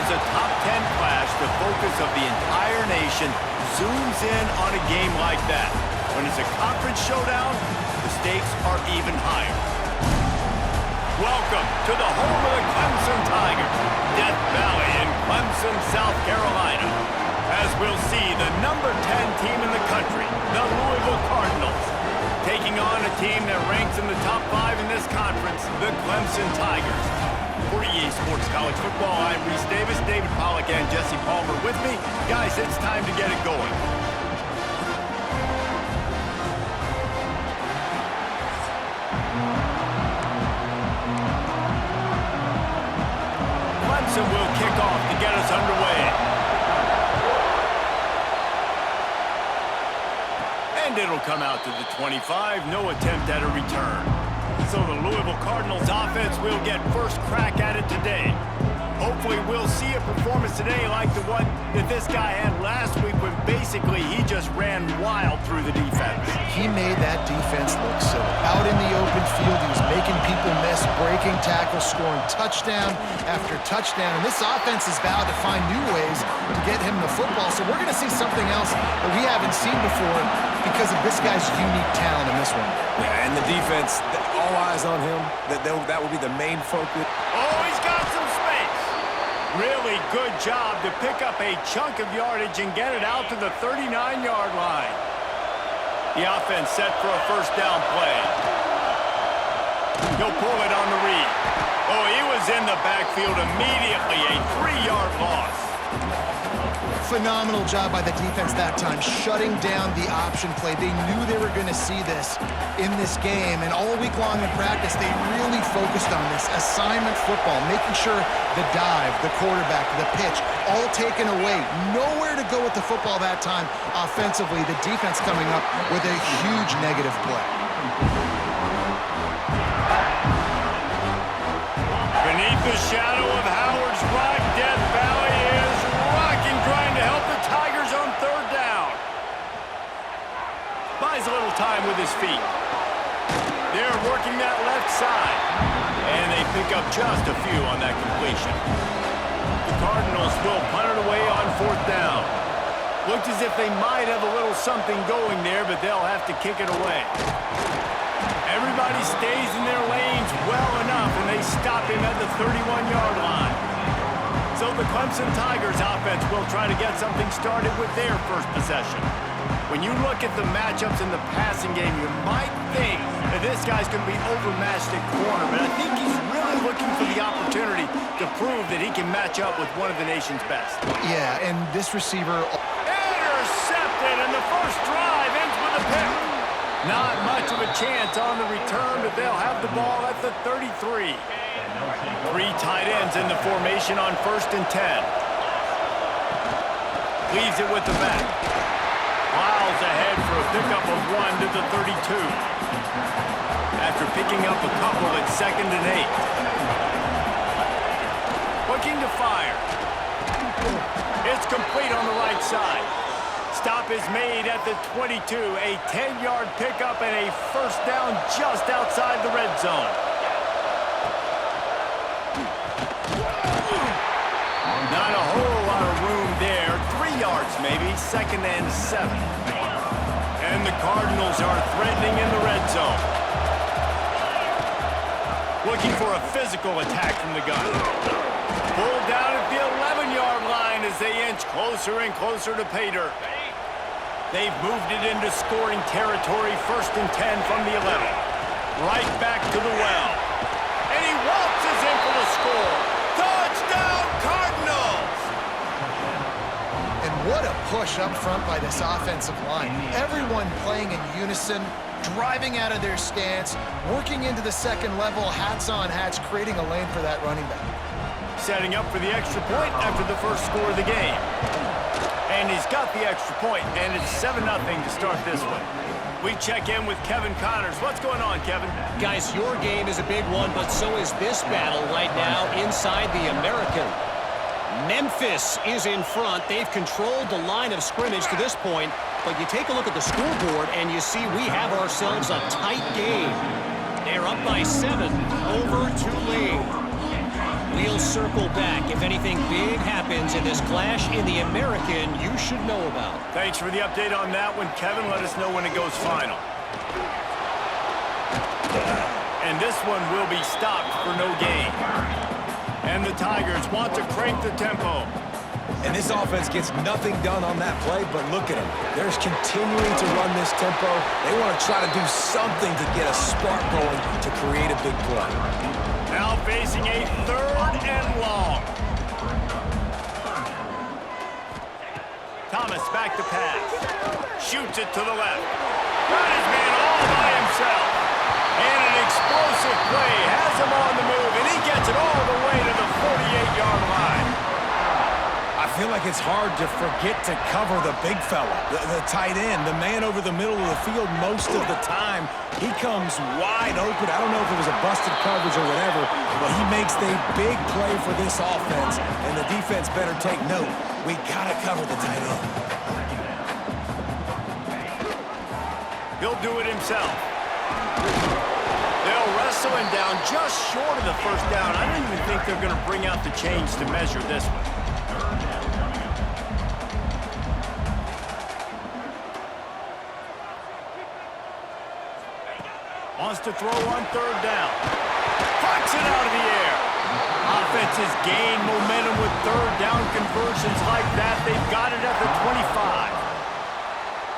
there's a top 10 clash, the focus of the entire nation zooms in on a game like that. When it's a conference showdown, the stakes are even higher. Welcome to the home of the Clemson Tigers, Death Valley in Clemson, South Carolina. As we'll see the number 10 team in the country, the Louisville Cardinals, taking on a team that ranks in the top 5 in this conference, the Clemson Tigers. For EA Sports College Football, I'm Reese Davis, David Pollack, and Jesse Palmer with me. Guys, it's time to get it going. Clemson will kick off to get us underway. And it'll come out to the 25, no attempt at a return. So the Louisville Cardinals offense will get first crack at it today. Hopefully we'll see a performance today like the one that this guy had last week when basically he just ran wild through the defense. He made that defense look silly. Out in the open field, he was making people miss, breaking tackles, scoring touchdown after touchdown. And this offense is vowed to find new ways to get him the football. So we're going to see something else that we haven't seen before because of this guy's unique talent in this one. Yeah, and the defense, all eyes on him. That will be the main focus. Oh, he's got some space. Really good job to pick up a chunk of yardage and get it out to the 39-yard line. The offense set for a first down play. He'll pull it on the read. Oh, he was in the backfield immediately. A 3-yard loss. Phenomenal job by the defense that time, shutting down the option play. They knew they were going to see this in this game, and all week long in practice, they really focused on this assignment football, making sure the dive, the quarterback, the pitch, all taken away. Nowhere to go with the football that time offensively. The defense coming up with a huge negative play. Beneath the shadow of Howard's Rock, Death Valley is rocking, trying to help the Tigers on third down. Buys a little time with his feet. They're working that left side, and they pick up just a few on that completion. The Cardinals will punt it away on fourth down. Looks as if they might have a little something going there, but they'll have to kick it away. Everybody stays in their lanes well enough, and they stop him at the 31-yard line. So the Clemson Tigers offense will try to get something started with their first possession. When you look at the matchups in the passing game, you might think that this guy's going to be overmatched at corner, but I think he's really looking for the opportunity to prove that he can match up with one of the nation's best. Yeah, and this receiver... Intercepted, and the first drive ends with a pick. Not much of a chance on the return, but they'll have the ball at the 33. 3 tight ends in the formation on 1st and 10. Leaves it with the back. Plows ahead for a pickup of 1 to the 32. After picking up a couple at 2nd and 8. Looking to fire. It's complete on the right side. Stop is made at the 22. A 10-yard pickup and a first down just outside the red zone. Not a whole lot of room there. 3 yards maybe, 2nd and 7. And the Cardinals are threatening in the red zone. Looking for a physical attack from the gun. Pulled down at the 11-yard line as they inch closer and closer to pay dirt. They've moved it into scoring territory, 1st and 10 from the 11. Right back to the well. And he waltzes in for the score. Touchdown, Cardinals! And what a push up front by this offensive line. Everyone playing in unison, driving out of their stance, working into the second level, hats on hats, creating a lane for that running back. Setting up for the extra point after the first score of the game. And he's got the extra point, and it's 7-0 to start this one. We check in with Kevin Connors. What's going on, Kevin? Guys, your game is a big one, but so is this battle right now inside the American. Memphis is in front. They've controlled the line of scrimmage to this point, but you take a look at the scoreboard, and you see we have ourselves a tight game. They're up by 7 over Tulane. We'll circle back. If anything big happens in this clash in the American, you should know about. Thanks for the update on that one, Kevin. Let us know when it goes final. And this one will be stopped for no gain. And the Tigers want to crank the tempo. And this offense gets nothing done on that play, but look at them. They're continuing to run this tempo. They want to try to do something to get a spark going to create a big play. Now facing a 3rd and long. Thomas back to pass. Shoots it to the left. Got his man all by himself. And an explosive play has him on the move, and he gets it all the way to the 48-yard line. I feel like it's hard to forget to cover the big fella, the tight end, the man over the middle of the field most of the time. He comes wide open. I don't know if it was a busted coverage or whatever, but he makes the big play for this offense, and the defense better take note. We got to cover the tight end. He'll do it himself. They'll wrestle him down just short of the first down. I don't even think they're going to bring out the chains to measure this one. Wants to throw on 3rd down. Pucks it out of the air. Offenses gain momentum with 3rd down conversions like that. They've got it at the 25.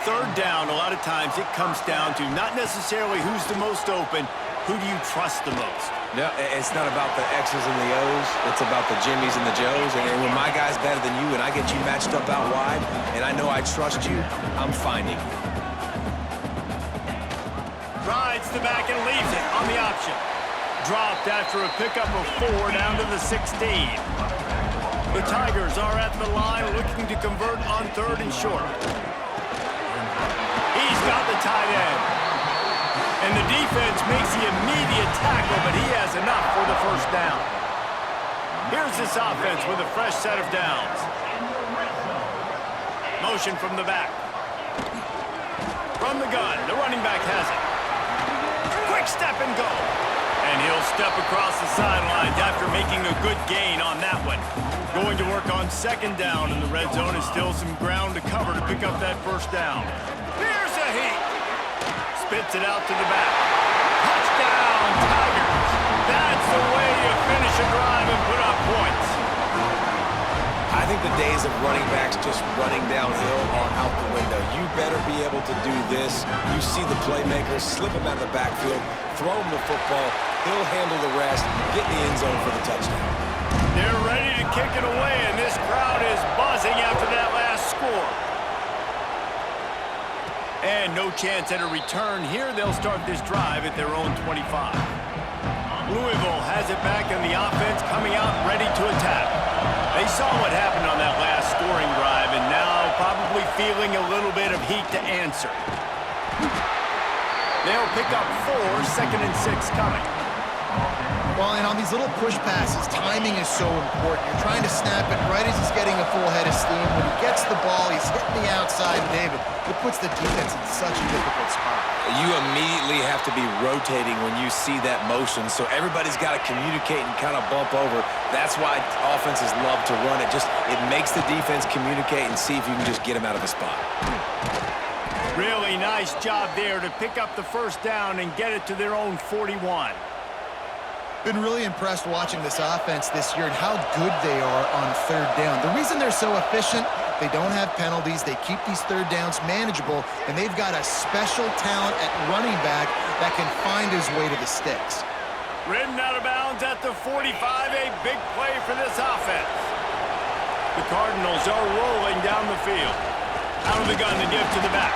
3rd down, a lot of times it comes down to not necessarily who's the most open, who do you trust the most? No, it's not about the X's and the O's. It's about the Jimmys and the Joes. And when my guy's better than you and I get you matched up out wide and I know I trust you, I'm finding you. Rides the back and leaves it on the option. Dropped after a pickup of 4 down to the 16. The Tigers are at the line looking to convert on 3rd and short. He's got the tight end. And the defense makes the immediate tackle, but he has enough for the 1st down. Here's this offense with a fresh set of downs. Motion from the back. From the gun, the running back has it. Quick step and go. And he'll step across the sidelines after making a good gain on that one. Going to work on 2nd down, and the red zone is still some ground to cover to pick up that 1st down. Here's a heat. Spits it out to the back. Touchdown, Tigers. That's the way you finish a drive and put up points. I think the days of running backs just running downhill are out the window. You better be able to do this. You see the playmakers, slip him out of the backfield, throw him the football, he'll handle the rest, get in the end zone for the touchdown. They're ready to kick it away, and this crowd is buzzing after that last score. And no chance at a return here. They'll start this drive at their own 25. Louisville has it back, and the offense coming out ready to attack. They saw what happened on that last scoring drive, and now probably feeling a little bit of heat to answer. They'll pick up 4, 2nd and 6 coming. Well, and on these little push passes, timing is so important. You're trying to snap it right as he's getting a full head of steam. When he gets the ball, he's hitting the outside, David. It puts the defense in such a difficult spot. You immediately have to be rotating when you see that motion, so everybody's got to communicate and kind of bump over. That's why offenses love to run it. It makes the defense communicate and see if you can just get him out of the spot. Really nice job there to pick up the 1st down and get it to their own 41. Been really impressed watching this offense this year and how good they are on 3rd down. The reason they're so efficient, they don't have penalties, they keep these 3rd downs manageable, and they've got a special talent at running back that can find his way to the sticks. Ridden out of bounds at the 45, a big play for this offense. The Cardinals are rolling down the field. Out of the gun to give to the back.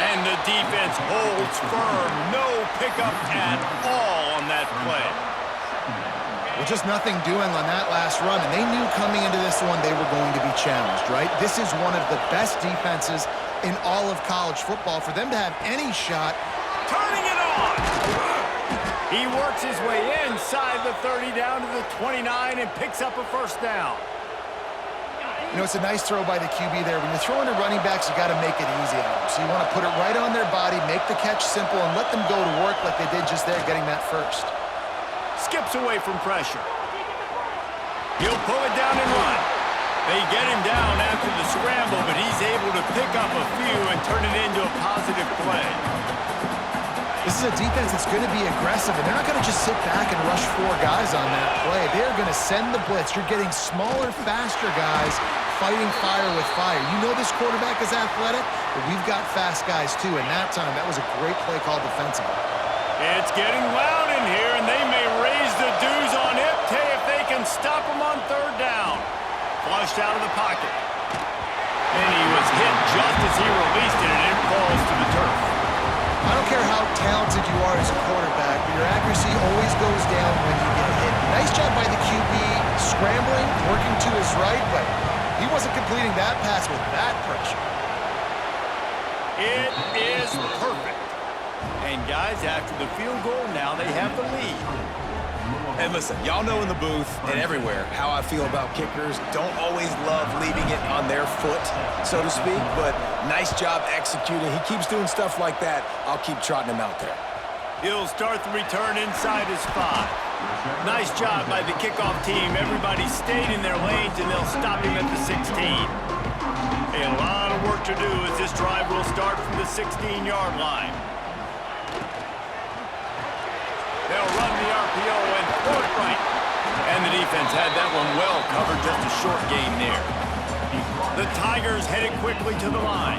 And the defense holds firm. No pickup at all on that play. Well, just nothing doing on that last run, and they knew coming into this one they were going to be challenged, right? This is one of the best defenses in all of college football. For them to have any shot. Turning it on! He works his way inside the 30 down to the 29 and picks up a 1st down. You know, it's a nice throw by the QB there. When you're throwing to running backs, you got to make it easy on them. So you want to put it right on their body, make the catch simple, and let them go to work like they did just there, getting that 1st. Skips away from pressure. He'll pull it down and run. They get him down after the scramble, but he's able to pick up a few and turn it into a positive play. This is a defense that's going to be aggressive, and they're not going to just sit back and rush 4 guys on that play. They're going to send the blitz. You're getting smaller, faster guys fighting fire with fire. You know this quarterback is athletic, but we've got fast guys too, and that time, that was a great play call defensively. It's getting loud in here, and they may raise the dues on Ipte if they can stop him on 3rd down. Flushed out of the pocket. And he was hit just as he released it, and it falls to the turf. I don't care how talented you are as a quarterback, but your accuracy always goes down when you get hit. Nice job by the QB, scrambling, working to his right, but he wasn't completing that pass with that pressure. It is perfect. And guys, after the field goal, now they have the lead. And listen, y'all know in the booth and everywhere how I feel about kickers. Don't always love leaving it on their foot, so to speak, but nice job executing. He keeps doing stuff like that. I'll keep trotting him out there. He'll start the return inside his 5. Nice job by the kickoff team. Everybody stayed in their lanes, and they'll stop him at the 16. A lot of work to do as this drive will start from the 16-yard line. They'll run the RPO and throw it right. And the defense had that one well covered, just a short gain there. The Tigers headed quickly to the line.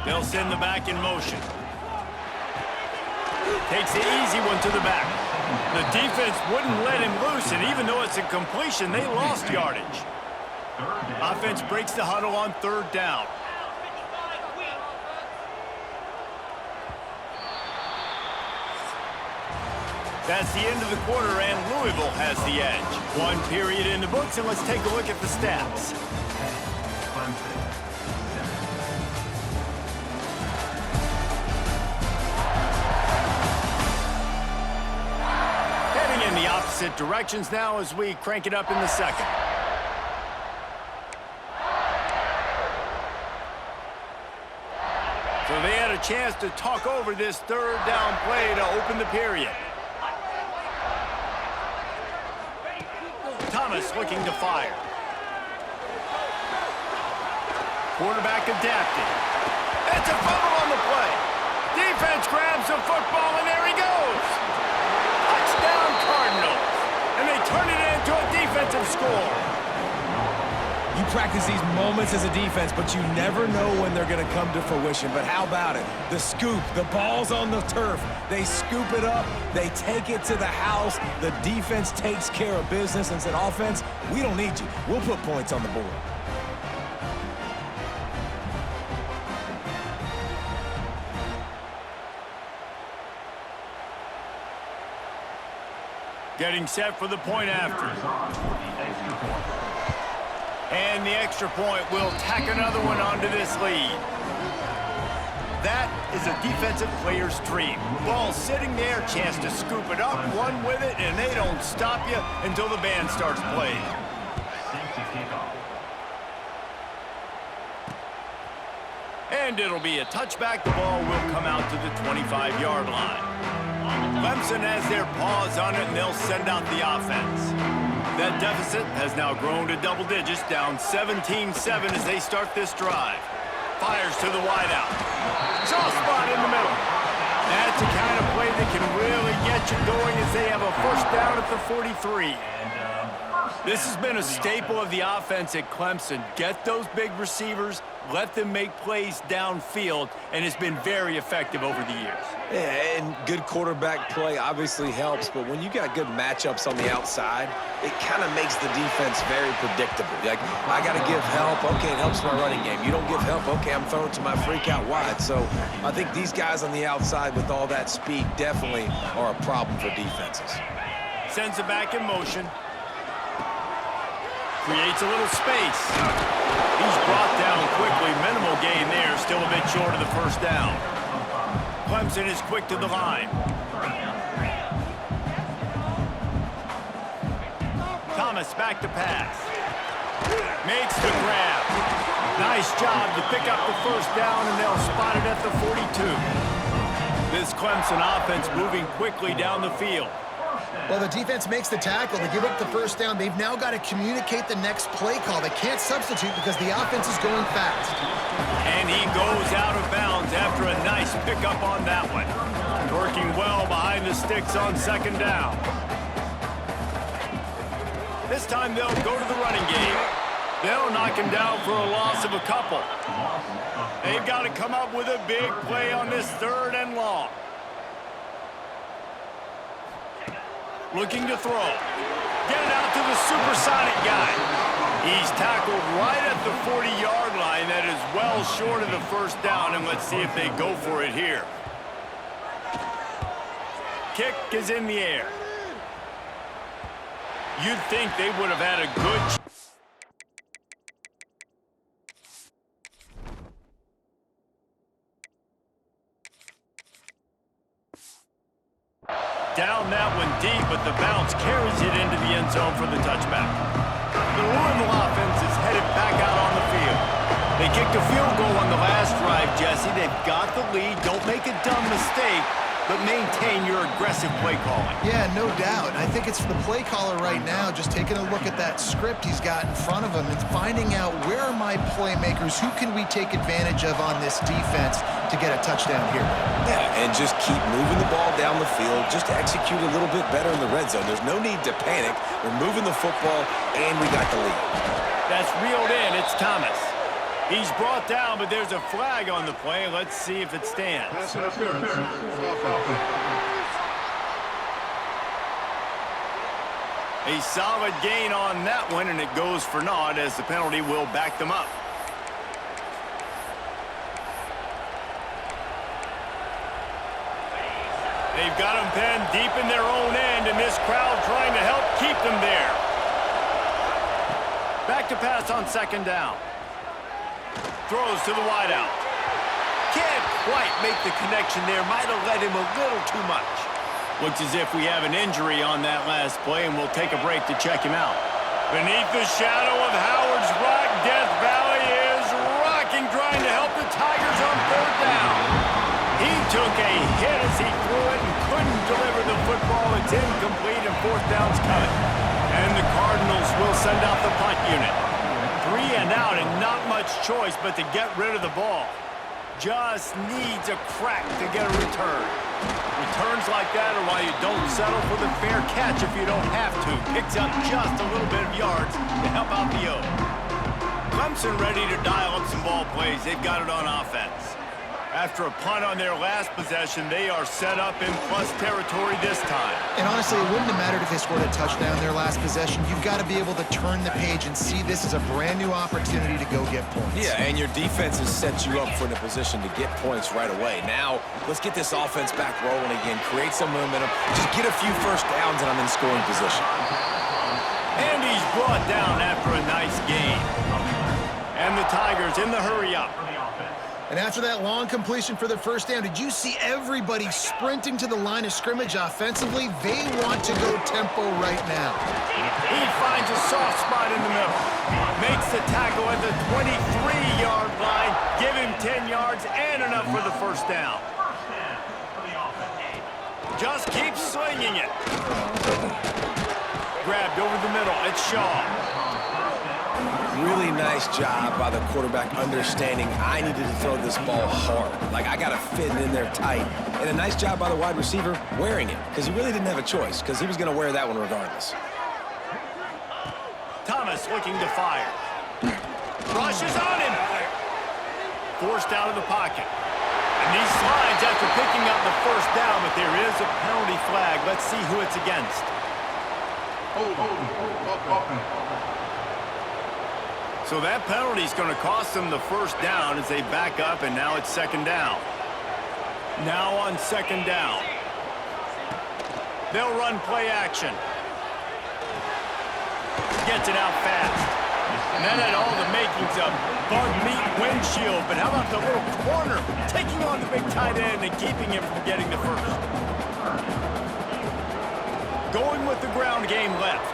They'll send the back in motion. Takes the easy one to the back. The defense wouldn't let him loose, and even though it's a completion, they lost yardage. Offense breaks the huddle on 3rd down. That's the end of the quarter, and Louisville has the edge. 1 period in the books, and let's take a look at the stats. Heading in the opposite directions now as we crank it up in the second. So they had a chance to talk over this 3rd down play to open the period. Thomas looking to fire. Quarterback adapted. It's a fumble on the play. Defense grabs the football, and there he goes. Touchdown Cardinals. And they turn it into a defensive score. You practice these moments as a defense, but you never know when they're going to come to fruition. But how about it? The scoop, the ball's on the turf. They scoop it up. They take it to the house. The defense takes care of business and said, offense, we don't need you. We'll put points on the board. Getting set for the point after. And the extra point will tack another one onto this lead. That is a defensive player's dream. Ball sitting there, chance to scoop it up, run with it, and they don't stop you until the band starts playing. And it'll be a touchback. The ball will come out to the 25-yard line. Clemson has their paws on it, and they'll send out the offense. That deficit has now grown to double digits, down 17-7 as they start this drive. Fires to the wideout. Soft spot in the middle. That's the kind of play that can really get you going as they have a 1st down at the 43. This has been a staple of the offense at Clemson. Get those big receivers, let them make plays downfield, and it's been very effective over the years. Yeah, and good quarterback play obviously helps, but when you got good matchups on the outside, it kind of makes the defense very predictable. Like, I got to give help. Okay, it helps my running game. You don't give help. Okay, I'm throwing to my freak out wide. So I think these guys on the outside with all that speed definitely are a problem for defenses. Sends it back in motion. Creates a little space. He's brought down quickly. Minimal gain there. Still a bit short of the 1st down. Clemson is quick to the line. Thomas back to pass. Makes the grab. Nice job to pick up the 1st down, and they'll spot it at the 42. This Clemson offense moving quickly down the field. Well, the defense makes the tackle. They give up the first down. They've now got to communicate the next play call. They can't substitute because the offense is going fast. And he goes out of bounds after a nice pickup on that one. Working well behind the sticks on second down. This time they'll go to the running game. They'll knock him down for a loss of a couple. They've got to come up with a big play on this 3rd and long. Looking to throw. Get it out to the supersonic guy. He's tackled right at the 40-yard line. That is well short of the first down, and let's see if they go for it here. Kick is in the air. You'd think they would have had a good... Down that one deep, but the bounce carries it into the end zone for the touchback. The Louisville offense is headed back out on the field. They kicked a field goal on the last drive, Jesse. They've got the lead. Don't make a dumb mistake, but maintain your aggressive play calling. Yeah, no doubt. I think it's the play caller right now just taking a look at that script he's got in front of him and finding out where are my playmakers, who can we take advantage of on this defense to get a touchdown here. Yeah, and just keep moving the ball down the field. Just execute a little bit better in the red zone. There's no need to panic. We're moving the football, and we got the lead. That's reeled in. It's Thomas. He's brought down, but there's a flag on the play. Let's see if it stands. A solid gain on that one, and it goes for naught as the penalty will back them up. They've got them pinned deep in their own end, and this crowd trying to help keep them there. Back to pass on second down. Throws to the wideout. Can't quite make the connection there. Might have led him a little too much. Looks as if we have an injury on that last play, and we'll take a break to check him out. Beneath the shadow of Howard's Rock, Death Valley is rocking, trying to help the Tigers on 3rd down. He took a hit as he threw it and couldn't deliver the football. It's incomplete, and 4th down's coming. And the Cardinals will send out the punt unit. 3 and out, and not much choice but to get rid of the ball. Just needs a crack to get a return. Returns like that are why you don't settle for the fair catch if you don't have to. Picks up just a little bit of yards to help out the O. Clemson ready to dial up some ball plays. They've got it on offense. After a punt on their last possession, they are set up in plus territory this time. And honestly, it wouldn't have mattered if they scored a touchdown their last possession. You've got to be able to turn the page and see this as a brand new opportunity to go get points. Yeah, and your defense has set you up for the position to get points right away. Now, let's get this offense back rolling again, create some momentum, just get a few first downs, and I'm in scoring position. And he's brought down after a nice gain. And the Tigers in the hurry up. And after that long completion for the first down, did you see everybody sprinting to the line of scrimmage offensively? They want to go tempo right now. He finds a soft spot in the middle. Makes the tackle at the 23-yard line. Give him 10 yards and enough for the first down. Just keep swinging it. Grabbed over the middle. It's Shaw. Really nice job by the quarterback understanding I needed to throw this ball hard. Like, I got to fit it in there tight. And a nice job by the wide receiver wearing it, because he really didn't have a choice, because he was going to wear that one regardless. Thomas looking to fire. Rushes on him. Forced out of the pocket. And he slides after picking up the first down, but there is a penalty flag. Let's see who it's against. So that penalty is going to cost them the first down as they back up, and now it's second down. Now on second down. They'll run play action. Gets it out fast. And that had all the makings of bug meat windshield, but how about the little corner taking on the big tight end and keeping him from getting the first? Going with the ground game left.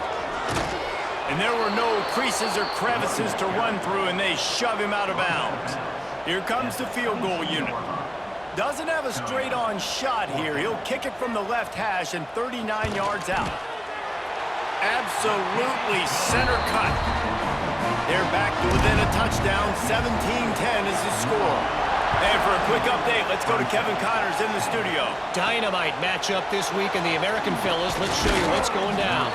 And there were no creases or crevices to run through, and they shove him out of bounds. Here comes the field goal unit. Doesn't have a straight-on shot here. He'll kick it from the left hash and 39 yards out. Absolutely center cut. They're back to within a touchdown. 17-10 is the score. And for a quick update, let's go to Kevin Connors in the studio. Dynamite matchup this week in the American, fellas. Let's show you what's going down.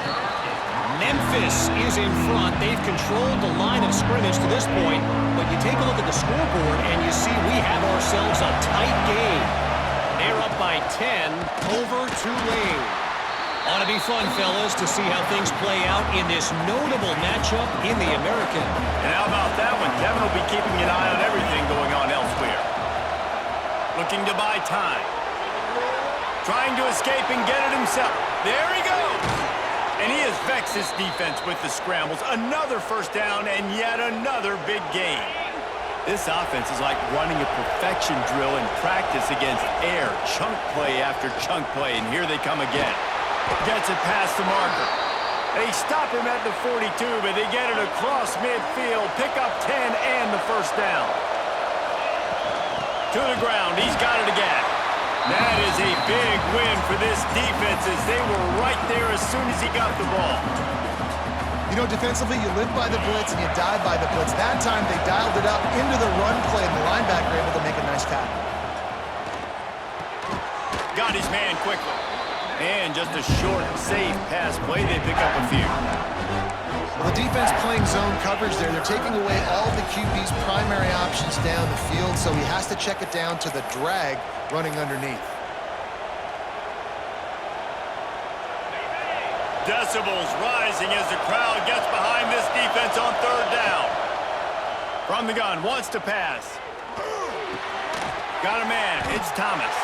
Memphis is in front. They've controlled the line of scrimmage to this point, but you take a look at the scoreboard and you see we have ourselves a tight game. They're up by 10 over Tulane. Ought to be fun, fellas, to see how things play out in this notable matchup in the American. And how about that one? Kevin will be keeping an eye on everything going on elsewhere. Looking to buy time. Trying to escape and get it himself. There he goes. And he has vexed his defense with the scrambles. Another first down and yet another big gain. This offense is like running a perfection drill in practice against air. Chunk play after chunk play, and here they come again. Gets it past the marker. They stop him at the 42, but they get it across midfield. Pick up 10 and the first down. To the ground. He's got it again. That is a big win for this defense as they were right there as soon as he got the ball. You know, defensively, you live by the blitz and you die by the blitz. That time, they dialed it up into the run play, and the linebacker able to make a nice tackle. Got his man quickly. And just a short, safe pass play. They pick up a few. Well, the defense playing zone coverage there. They're taking away all the QB's primary options down the field, so he has to check it down to the drag running underneath. Decibels rising as the crowd gets behind this defense on third down. From the gun, wants to pass. Got a man. It's Thomas.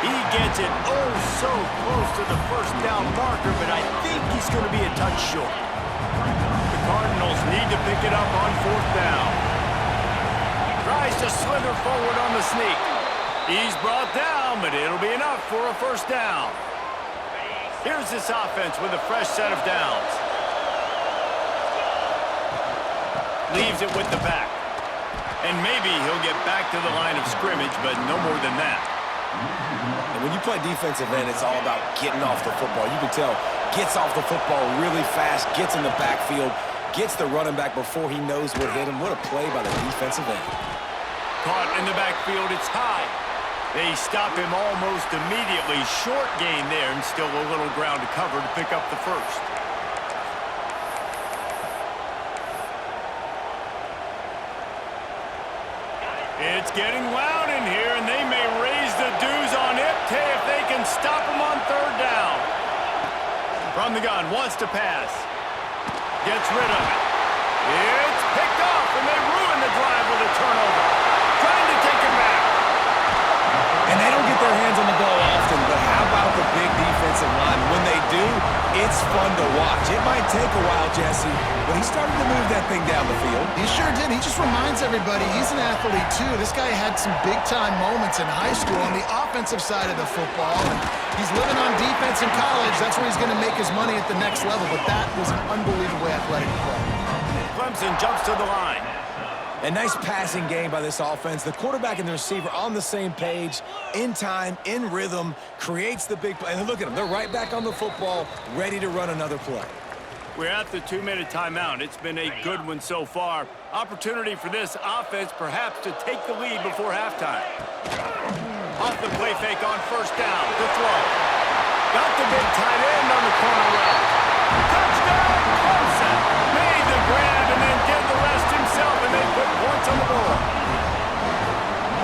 He gets it oh so close to the first down marker, but I think he's going to be a touch short. The Cardinals need to pick it up on fourth down. Tries to slither forward on the sneak. He's brought down, but it'll be enough for a first down. Here's this offense with a fresh set of downs. Leaves it with the back. And maybe he'll get back to the line of scrimmage, but no more than that. And when you play defensive end, it's all about getting off the football. You can tell, gets off the football really fast, gets in the backfield, gets the running back before he knows what hit him. What a play by the defensive end. Caught in the backfield, it's high. They stop him almost immediately. Short gain there and still a little ground to cover to pick up the first. It's getting loud in here, and they may raise the dues on Ipte if they can stop him on third down. From the gun, wants to pass. Gets rid of it. It's picked off, and they ruin the drive with a turnover. Trying to take it back. And they don't get their hands on the ball often, but how about the big defensive line? When they do, it's fun to watch. It might take a while, Jesse, but he started to move that thing down the field. He sure did. He just reminds everybody he's an athlete, too. This guy had some big-time moments in high school on the offensive side of the football, and he's living on defense in college. That's where he's going to make his money at the next level, but that was an unbelievably athletic play. Clemson jumps to the line. A nice passing game by this offense. The quarterback and the receiver on the same page, in time, in rhythm, creates the big play. And look at them. They're right back on the football, ready to run another play. We're at the 2-minute timeout. It's been a good one so far. Opportunity for this offense perhaps to take the lead before halftime. Off the play fake on first down. The throw. Got the big tight end on the corner route. Touchdown, Clemson. Made the grab and then did the rest himself, and they put points on the board.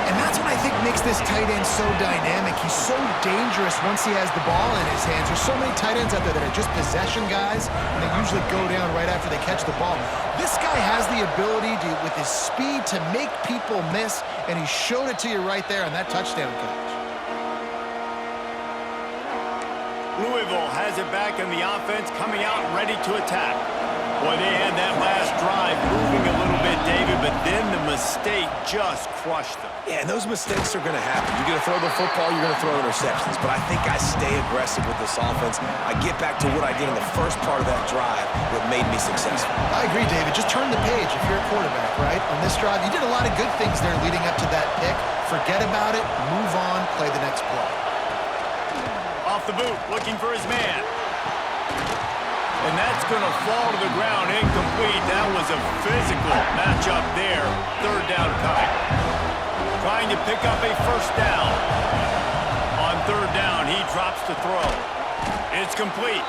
And that's what I think makes this tight end so dynamic. He's so dangerous once he has the ball in his hands. There's so many tight ends out there that are just possession guys, and they usually go down right after they catch the ball. This guy has the ability to, with his speed, to make people miss, and he showed it to you right there on that touchdown catch. Louisville has it back in the offense, coming out ready to attack. Boy, they had that last drive moving a little bit, David, but then the mistake just crushed them. Yeah, and those mistakes are going to happen. You're going to throw the football, you're going to throw interceptions. But I think I stay aggressive with this offense. I get back to what I did in the first part of that drive that made me successful. I agree, David. Just turn the page if you're a quarterback, right? On this drive, you did a lot of good things there leading up to that pick. Forget about it, move on, play the next play. Off the boot, looking for his man. And that's going to fall to the ground, incomplete. That was a physical matchup there. Third down coming. Trying to pick up a first down. On third down, he drops to throw. It's complete.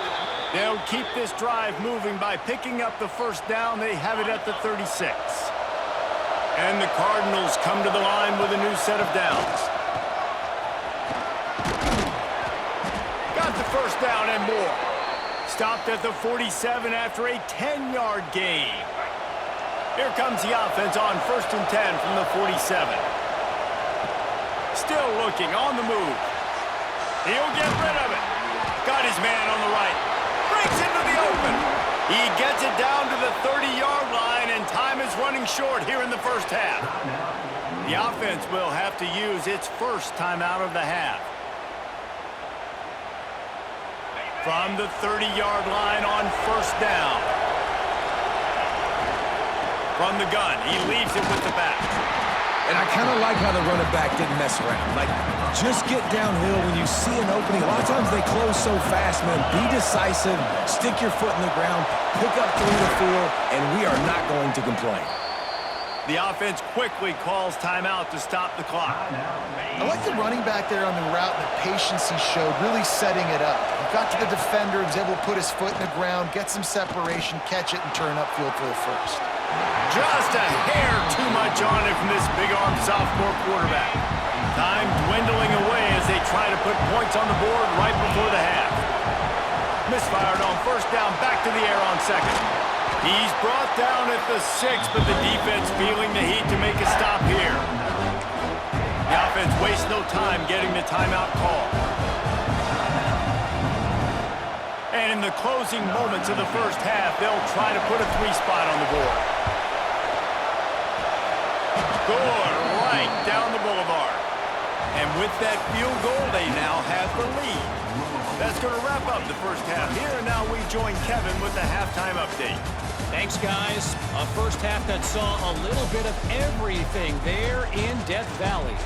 They'll keep this drive moving by picking up the first down. They have it at the 36. And the Cardinals come to the line with a new set of downs. Got the first down and more. Stopped at the 47 after a 10-yard gain. Here comes the offense on 1st and 10 from the 47. Still looking on the move. He'll get rid of it. Got his man on the right. Breaks into the open. He gets it down to the 30-yard line, and time is running short here in the first half. The offense will have to use its first timeout of the half. From the 30-yard line on first down. From the gun, he leaves it with the back. And I kind of like how the running back didn't mess around. Like, just get downhill when you see an opening. A lot of times they close so fast, man. Be decisive, stick your foot in the ground, pick up 3 to 4, and we are not going to complain. The offense quickly calls timeout to stop the clock. I like the running back there on the route and the patience he showed, really setting it up. He got to the defender, was able to put his foot in the ground, get some separation, catch it, and turn upfield for the first. Just a hair too much on it from this big-armed sophomore quarterback. Time dwindling away as they try to put points on the board right before the half. Misfired on first down, back to the air on second. He's brought down at the 6, but the defense feeling the heat to make a stop here. The offense wastes no time getting the timeout call. And in the closing moments of the first half, they'll try to put a 3 spot on the board. Good, right down the boulevard. And with that field goal, they now have the lead. That's going to wrap up the first half here, and now we join Kevin with the halftime update. Thanks, guys. A first half that saw a little bit of everything there in Death Valley.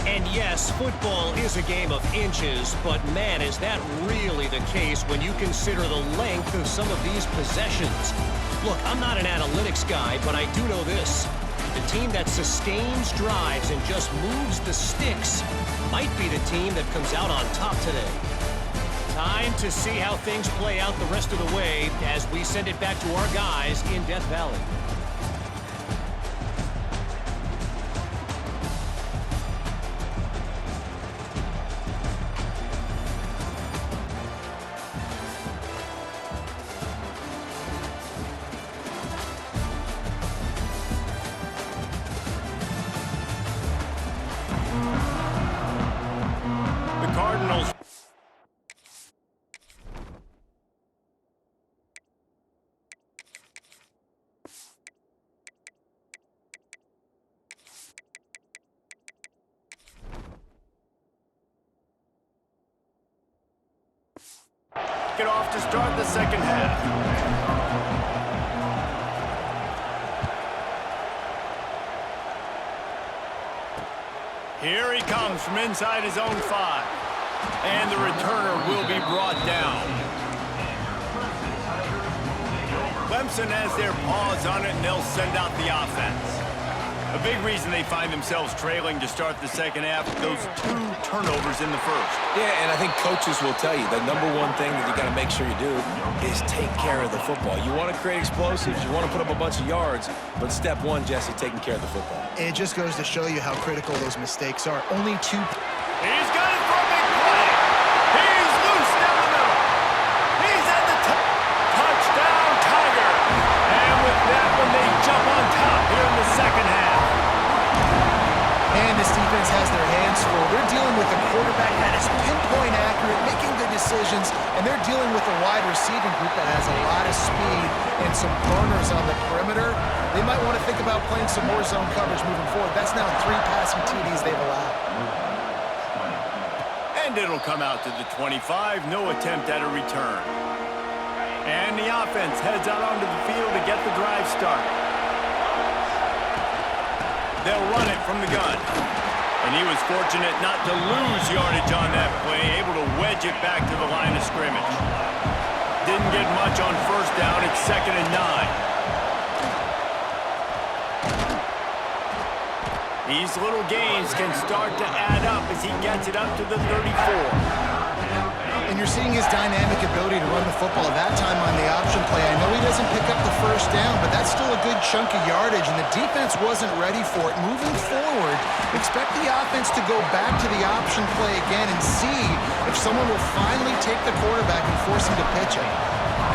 And yes, football is a game of inches, but man, is that really the case when you consider the length of some of these possessions. Look, I'm not an analytics guy, but I do know this. The team that sustains drives and just moves the sticks might be the team that comes out on top today. Time to see how things play out the rest of the way as we send it back to our guys in Death Valley. The Cardinals. Get off to start the second half. Here he comes from inside his own 5. And the returner will be brought down. Clemson has their paws on it, and they'll send out the offense. A big reason they find themselves trailing to start the second half, those 2 turnovers in the first. Yeah, and I think coaches will tell you the number one thing that you got to make sure you do is take care of the football. You want to create explosives, you want to put up a bunch of yards, but step 1, Jesse, taking care of the football. It just goes to show you how critical those mistakes are. Only 2. He's got it for a big play. He's loose down the middle. He's at the top. Touchdown, Tiger. And with that one, they jump on top here in the second half. And this defense has their hands full. They're dealing with a quarterback that is pinpoint accurate, making good decisions, and they're dealing with a wide receiving group that has a lot of speed and some burners on the perimeter. They might want to think about playing some more zone coverage moving forward. That's now 3 passing TDs they've allowed. And it'll come out to the 25. No attempt at a return. And the offense heads out onto the field to get the drive started. They'll run it from the gun. And he was fortunate not to lose yardage on that play, able to wedge it back to the line of scrimmage. Didn't get much on first down. It's 2nd and 9. These little gains can start to add up as he gets it up to the 34. And you're seeing his dynamic ability to run the football that time on the option play. I know he doesn't pick up the first down, but that's still a good chunk of yardage, and the defense wasn't ready for it. Moving forward, expect the offense to go back to the option play again and see if someone will finally take the quarterback and force him to pitch it.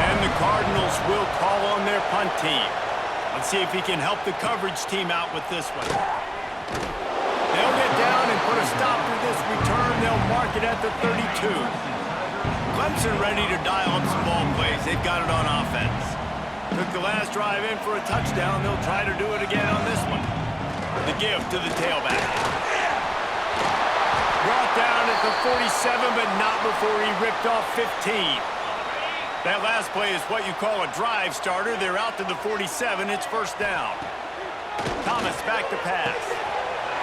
And the Cardinals will call on their punt team. Let's see if he can help the coverage team out with this one. They'll get down and put a stop to this return. They'll mark it at the 32. Clemson ready to dial up some ball plays. They've got it on offense. Took the last drive in for a touchdown. They'll try to do it again on this one. The give to the tailback. Brought down at the 47, but not before he ripped off 15. That last play is what you call a drive starter. They're out to the 47. It's first down. Thomas back to pass.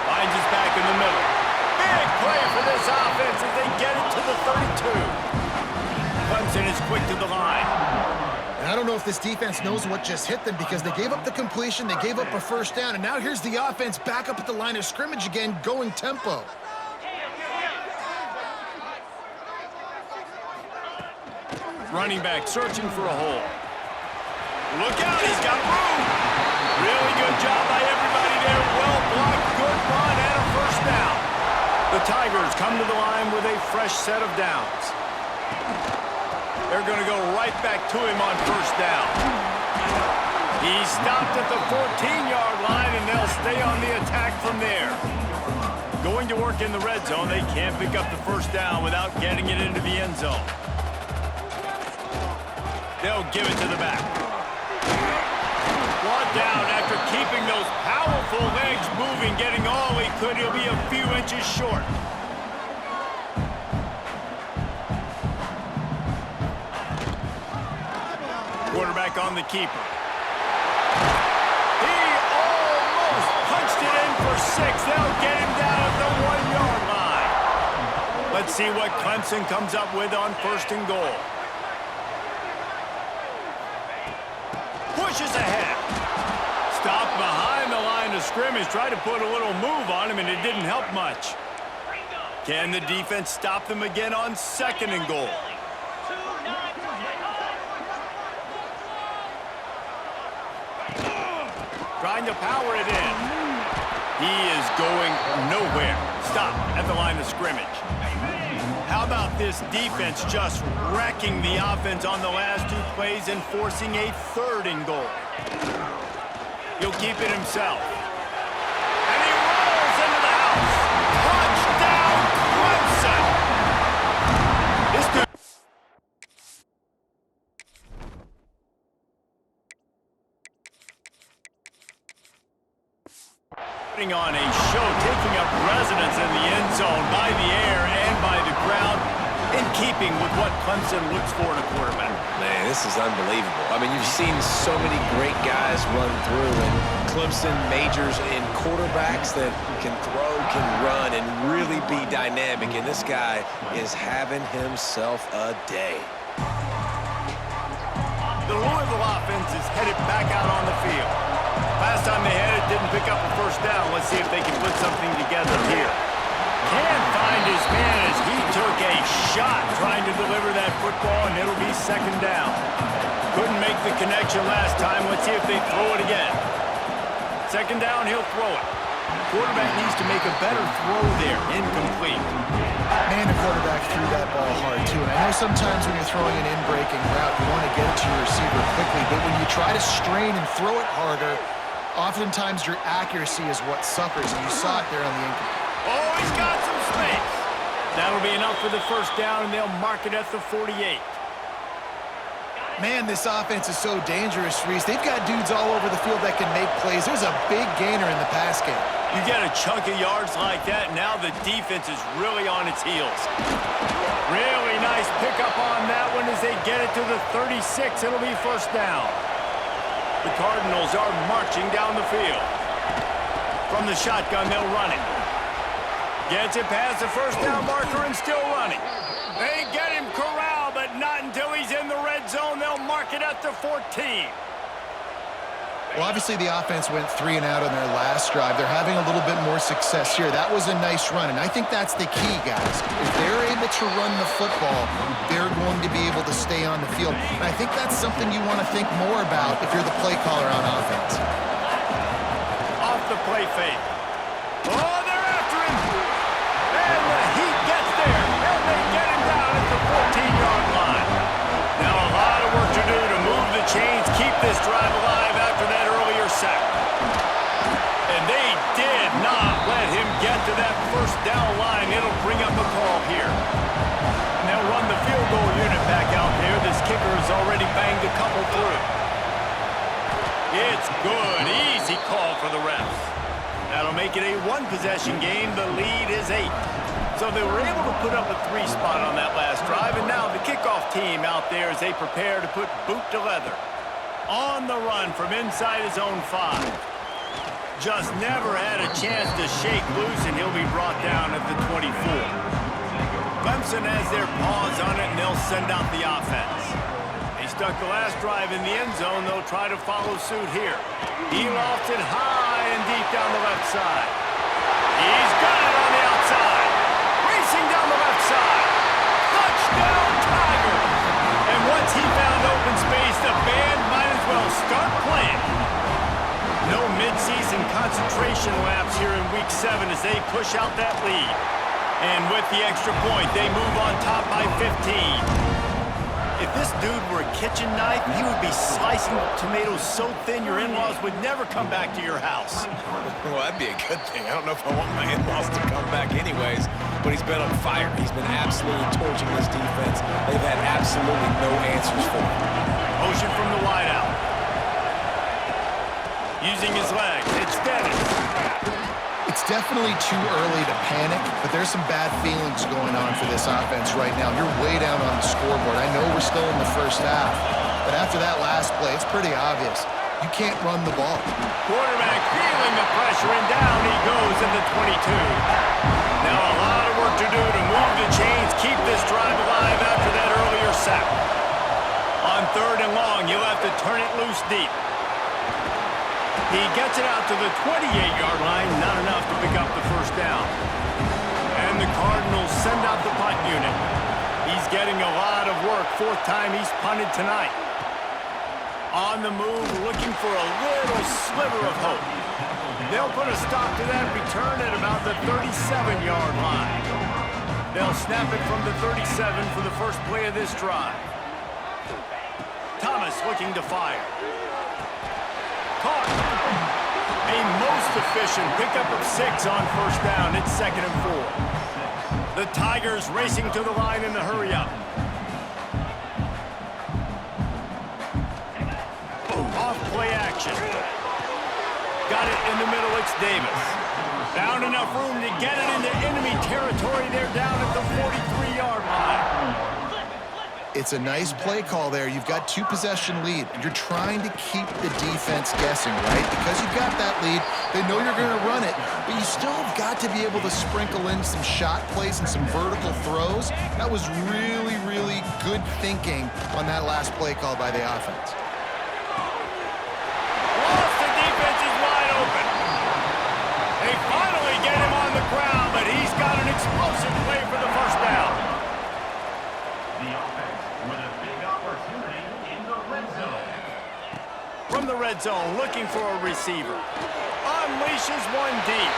Finds his back in the middle. Big play for this offense as they get it to the 32. Clemson is quick to the line. And I don't know if this defense knows what just hit them because they gave up the completion, they gave up a first down, and now here's the offense back up at the line of scrimmage again, going tempo. Running back searching for a hole. Look out, he's got room. Really good job by everybody there. Well blocked, good run, and a first down. The Tigers come to the line with a fresh set of downs. They're going to go right back to him on first down. He stopped at the 14-yard line, and they'll stay on the attack from there. Going to work in the red zone, they can't pick up the first down without getting it into the end zone. They'll give it to the back. Brought down after keeping those powerful legs moving, getting all he could. He'll be a few inches short. Quarterback on the keeper. He almost punched it in for 6. They'll get him down at the 1-yard line. Let's see what Clemson comes up with on first and goal. Pushes ahead. Stopped behind the line of scrimmage. Tried to put a little move on him, and it didn't help much. Can the defense stop them again on 2nd and goal? Trying to power it in. He is going nowhere. Stop at the line of scrimmage. How about this defense just wrecking the offense on the last 2 plays and forcing a 3rd and goal? He'll keep it himself. And he rolls into the house. Touchdown, Clemson! This dude putting on a show, taking up residence in the end zone by the air and by the ground, in keeping with what Clemson looks for in a quarterback. Man, this is unbelievable. I mean, you've seen so many great guys run through, and Clemson majors in quarterbacks that can throw, can run, and really be dynamic, and this guy is having himself a day. The Louisville offense is headed back out on the field. Last time they had it, didn't pick up a first down. Let's see if they can put something together here. Can't find his man as he took a shot trying to deliver that football, and it'll be 2nd down. Couldn't make the connection last time. Let's see if they throw it again. 2nd down, he'll throw it. Quarterback needs to make a better throw there. Incomplete. Man, the quarterback threw that ball hard, too. And I know sometimes when you're throwing an in-breaking route, you want to get it to your receiver quickly. But when you try to strain and throw it harder, oftentimes your accuracy is what suffers. And you saw it there on the incomplete. Oh, he's got some space. That'll be enough for the first down, and they'll mark it at the 48. Man, this offense is so dangerous, Reese. They've got dudes all over the field that can make plays. There's a big gainer in the pass game. You get a chunk of yards like that, now the defense is really on its heels. Really nice pickup on that one as they get it to the 36. It'll be first down. The Cardinals are marching down the field. From from the shotgun, they'll run it. Gets it past the first down marker and still running. They get him corralled, but not until he's in the red zone. They'll mark it at the 14. Well, obviously the offense went 3 and out on their last drive. They're having a little bit more success here. That was a nice run, and I think that's the key, guys. If they're able to run the football, they're going to be able to stay on the field. And I think that's something you want to think more about if you're the play caller on offense. Off the play fake. Oh, they're after him. And the Heat gets there, and they get him down at the 14-yard line. Now a lot of work to do to move the chains, keep this drive alive after that earlier sack. And they did not let him get to that first down line. It'll bring up a call here. And they'll run the field goal unit back out there. This kicker has already banged a couple through. It's good. Easy call for the refs. That'll make it a one-possession game. The lead is 8. So they were able to put up a 3 spot on that last drive, and now the kickoff team out there as they prepare to put boot to leather. On the run from inside his own 5. Just never had a chance to shake loose, and he'll be brought down at the 24. Clemson has their paws on it, and they'll send out the offense. They stuck the last drive in the end zone. They'll try to follow suit here. He lofts it high and deep down the left side. He's got it on the outside. Racing down the left side. Touchdown, Tigers! And once he found open space, the band might as well start playing. No midseason concentration laps here in Week 7 as they push out that lead. And with the extra point, they move on top by 15. If this dude were a kitchen knife, he would be slicing tomatoes so thin your in-laws would never come back to your house. Well, that'd be a good thing. I don't know if I want my in-laws to come back anyways, but he's been on fire. He's been absolutely torching this defense. They've had absolutely no answers for him. Motion from the wideout. Using his legs, it's Dennis. It's definitely too early to panic, but there's some bad feelings going on for this offense right now. You're way down on the scoreboard. I know we're still in the first half, but after that last play, it's pretty obvious. You can't run the ball. Quarterback feeling the pressure, and down he goes in the 22. Now a lot of work to do to move the chains, keep this drive alive after that earlier sack. On 3rd and long, you'll have to turn it loose deep. He gets it out to the 28-yard line, not enough to pick up the first down. And the Cardinals send out the punt unit. He's getting a lot of work. 4th time he's punted tonight. On the move, looking for a little sliver of hope. They'll put a stop to that return at about the 37-yard line. They'll snap it from the 37 for the first play of this drive. Thomas looking to fire. Caught. A most efficient pickup of 6 on first down. It's 2nd and 4. The Tigers racing to the line in the hurry-up. Off play action. Got it in the middle. It's Davis. Found enough room to get it into enemy territory. They're down at the 43-yard line. It's a nice play call there. You've got 2-possession lead. You're trying to keep the defense guessing, right? Because you've got that lead, they know you're going to run it, but you still have got to be able to sprinkle in some shot plays and some vertical throws. That was really, really good thinking on that last play call by the offense. Lost, the defense is wide open. They finally get him on the ground, but he's got an explosive play for the first down. From the red zone, looking for a receiver. Unleashes one deep.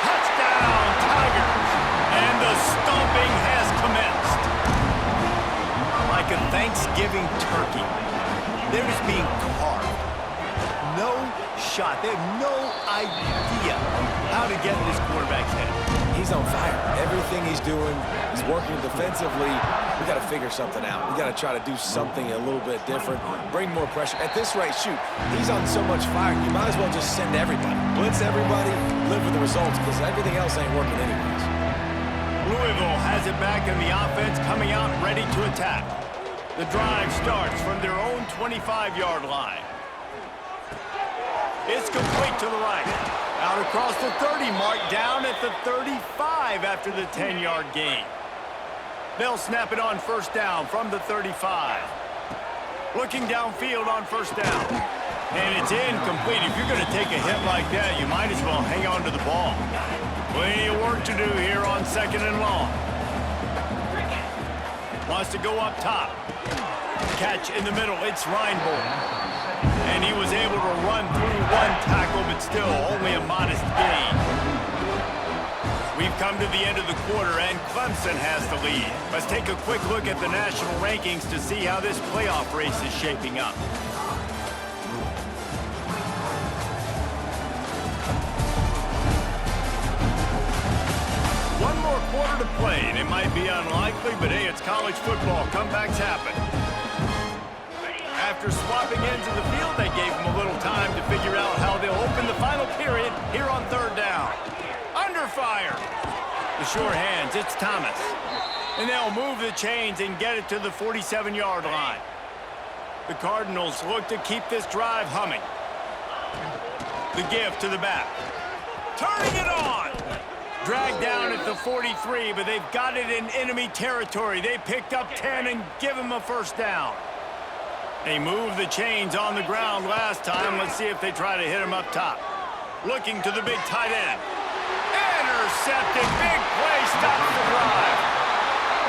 Touchdown, Tigers. And the stomping has commenced. Like a Thanksgiving turkey, they're just being carved. No shot. They have no idea how to get in this quarterback's head. He's on fire. Everything he's doing, he's working defensively. We got to figure something out. We got to try to do something a little bit different, bring more pressure. At this rate, shoot, he's on so much fire, you might as well just send everybody. Blitz everybody, live with the results, because everything else ain't working anyways. Louisville has it back in the offense, coming out ready to attack. The drive starts from their own 25-yard line. It's complete to the right. Out across the 30 mark, down at the 35 after the 10-yard gain. They'll snap it on first down from the 35. Looking downfield on first down. And it's incomplete. If you're going to take a hit like that, you might as well hang on to the ball. Plenty of work to do here on second and long. Wants to go up top. Catch in the middle. It's Reinbold. And he was able to run through one tackle, but still only a modest gain. We've come to the end of the quarter, and Clemson has the lead. Let's take a quick look at the national rankings to see how this playoff race is shaping up. One more quarter to play, and it might be unlikely, but hey, it's college football. Comebacks happen. After swapping ends of the field, they gave them a little time to figure out how they'll open the final period here on third down. Under fire. The sure hands, it's Thomas. And they'll move the chains and get it to the 47-yard line. The Cardinals look to keep this drive humming. The give to the back. Turning it on. Dragged down at the 43, but they've got it in enemy territory. They picked up 10 and give him a first down. They moved the chains on the ground last time. Let's see if they try to hit him up top. Looking to the big tight end. Intercepted. Big play. Stops the drive.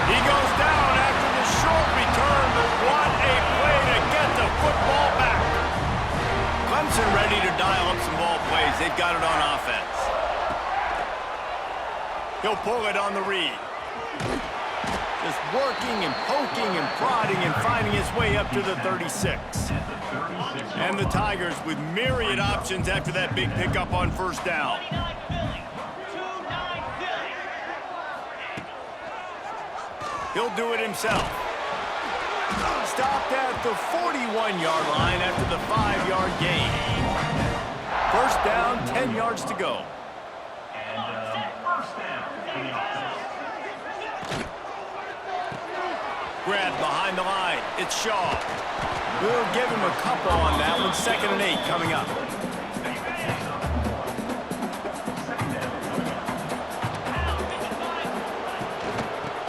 He goes down after the short return, but what a play to get the football back. Clemson ready to dial up some ball plays. They've got it on offense. He'll pull it on the read. Just working and poking and prodding and finding his way up to the 36. And the Tigers with myriad options after that big pickup on first down. He'll do it himself. Stopped at the 41-yard line after the 5-yard gain. First down, 10 yards to go. Grab behind the line. It's Shaw. We'll give him a couple on that one. 2nd and 8 coming up.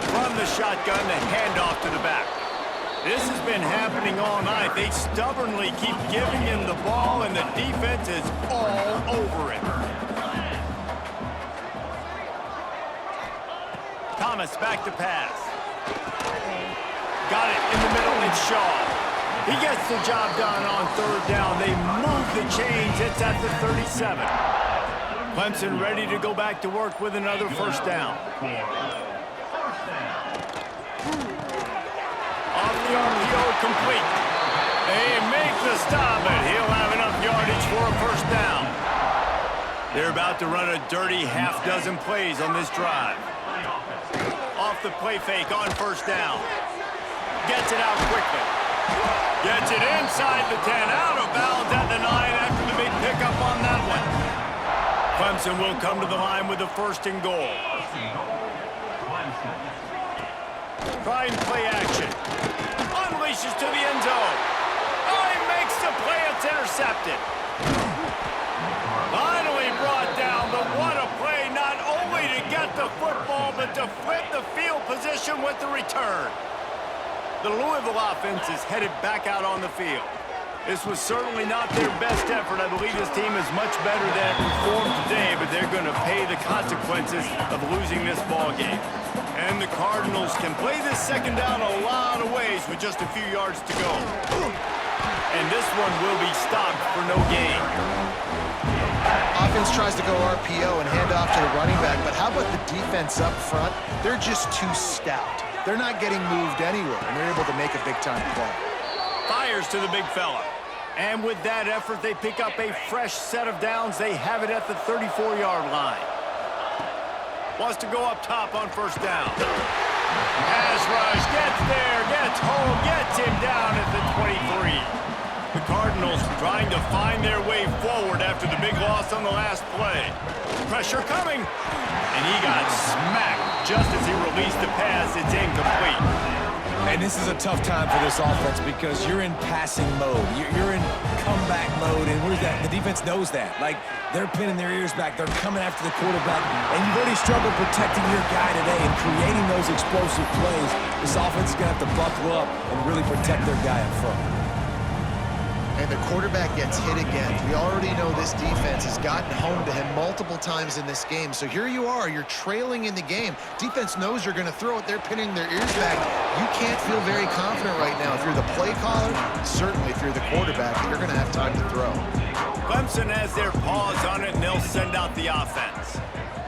From the shotgun, the handoff to the back. This has been happening all night. They stubbornly keep giving him the ball, and the defense is all over it. Thomas back to pass. Got it in the middle. It's Shaw. He gets the job done on third down. They move the chains. It's at the 37. Clemson ready to go back to work with another first down. Off the RPO, complete. They make the stop, but he'll have enough yardage for a first down. They're about to run a dirty half-dozen plays on this drive. Off the play fake on first down. Gets it out quickly. Gets it inside the 10, out of bounds at the 9 after the big pickup on that one. Clemson will come to the line with a first and goal. Try and play action. Unleashes to the end zone. Oh, he makes the play. It's intercepted. Finally brought down, but what a play, not only to get the football, but to flip the field position with the return. The Louisville offense is headed back out on the field. This was certainly not their best effort. I believe this team is much better than it performed today, but they're going to pay the consequences of losing this ball game. And the Cardinals can play this second down a lot of ways with just a few yards to go. And this one will be stopped for no gain. Offense tries to go RPO and hand off to the running back, but how about the defense up front? They're just too stout. They're not getting moved anywhere, and they're able to make a big-time play. Fires to the big fella. And with that effort, they pick up a fresh set of downs. They have it at the 34-yard line. Wants to go up top on first down. Pass rush, gets there, gets home, gets him down at the 23. The Cardinals trying to find their way forward after the big loss on the last play. Pressure coming. And he got smacked just as he released the pass. It's incomplete. And this is a tough time for this offense because you're in passing mode. You're in comeback mode, and where's that? The defense knows that. Like, they're pinning their ears back. They're coming after the quarterback, and you've already struggled protecting your guy today and creating those explosive plays. This offense is going to have to buckle up and really protect their guy up front. And the quarterback gets hit again. We already know this defense has gotten home to him multiple times in this game. So here you are, you're trailing in the game. Defense knows you're going to throw it. They're pinning their ears back. You can't feel very confident right now. If you're the play caller, certainly if you're the quarterback, you're going to have time to throw. Clemson has their paws on it, and they'll send out the offense.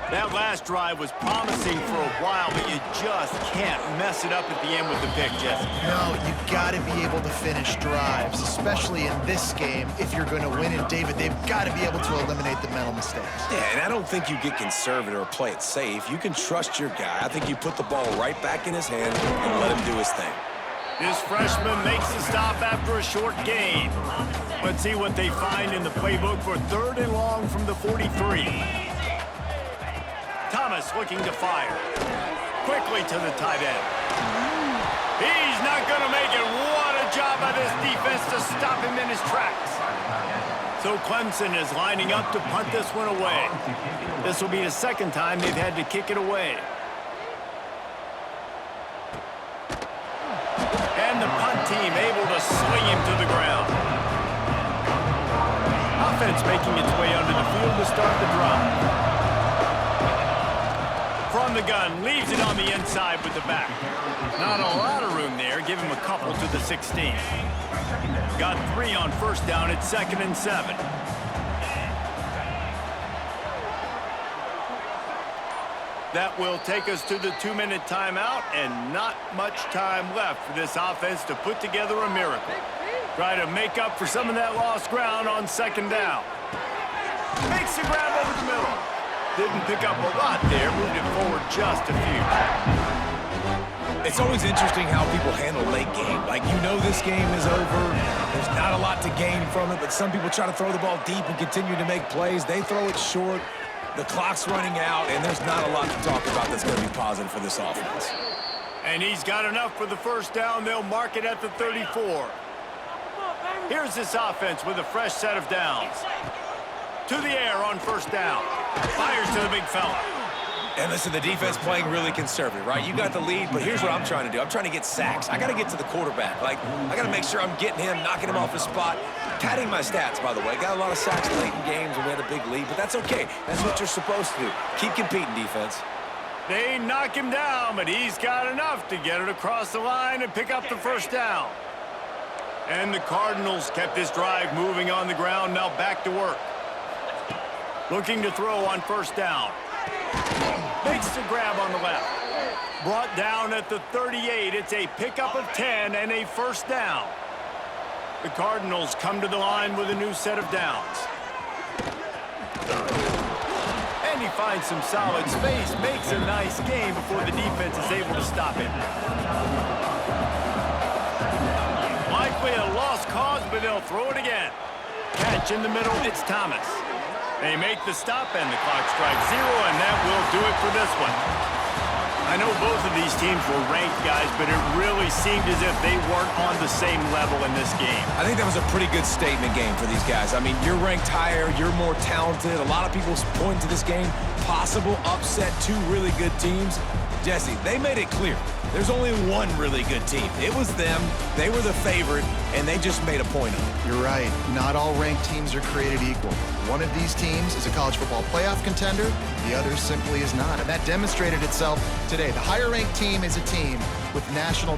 That last drive was promising for a while, but you just can't mess it up at the end with the pick, Jesse. No, you've got to be able to finish drives, especially in this game. If you're going to win in David, they've got to be able to eliminate the mental mistakes. Yeah, and I don't think you get conservative or play it safe. You can trust your guy. I think you put the ball right back in his hand and let him do his thing. This freshman makes the stop after a short gain. Let's see what they find in the playbook for 3rd and long from the 43. Thomas looking to fire. Quickly to the tight end. He's not going to make it. What a job by this defense to stop him in his tracks. So Clemson is lining up to punt this one away. This will be the second time they've had to kick it away. And the punt team able to sling him to the ground. Offense making its way onto the field to start the drive. From the gun, leaves it on the inside with the back. Not a lot of room there. Give him a couple to the 16. Got 3 on 1st down at 2nd and 7. That will take us to the 2-minute timeout, and not much time left for this offense to put together a miracle. Try to make up for some of that lost ground on 2nd down. Makes the grab over the middle. Didn't pick up a lot there, moved it forward just a few. It's always interesting how people handle late game. Like, you know this game is over. There's not a lot to gain from it, but some people try to throw the ball deep and continue to make plays. They throw it short. The clock's running out, and there's not a lot to talk about that's going to be positive for this offense. And he's got enough for the 1st down. They'll mark it at the 34. Here's this offense with a fresh set of downs. To the air on 1st down. Fires to the big fella. And listen, the defense playing really conservative, right? You got the lead, but here's what I'm trying to do. I'm trying to get sacks. I got to get to the quarterback. Like, I got to make sure I'm getting him, knocking him off his spot. Padding my stats, by the way. Got a lot of sacks late in games when we had a big lead, but that's okay. That's what you're supposed to do. Keep competing, defense. They knock him down, but he's got enough to get it across the line and pick up the 1st down. And the Cardinals kept this drive moving on the ground, now back to work. Looking to throw on 1st down. Makes the grab on the left. Brought down at the 38. It's a pickup of 10 and a 1st down. The Cardinals come to the line with a new set of downs. And he finds some solid space. Makes a nice game before the defense is able to stop him. Likely a lost cause, but they'll throw it again. Catch in the middle. It's Thomas. They make the stop, and the clock strikes 0, and that will do it for this one. I know both of these teams were ranked, guys, but it really seemed as if they weren't on the same level in this game. I think that was a pretty good statement game for these guys. I mean, you're ranked higher, you're more talented. A lot of people point to this game, possible upset, 2 really good teams. Jesse, they made it clear. There's only one really good team. It was them. They were the favorite, and they just made a point of it. You're right. Not all ranked teams are created equal. One of these teams is a college football playoff contender. The other simply is not. And that demonstrated itself today. The higher ranked team is a team with national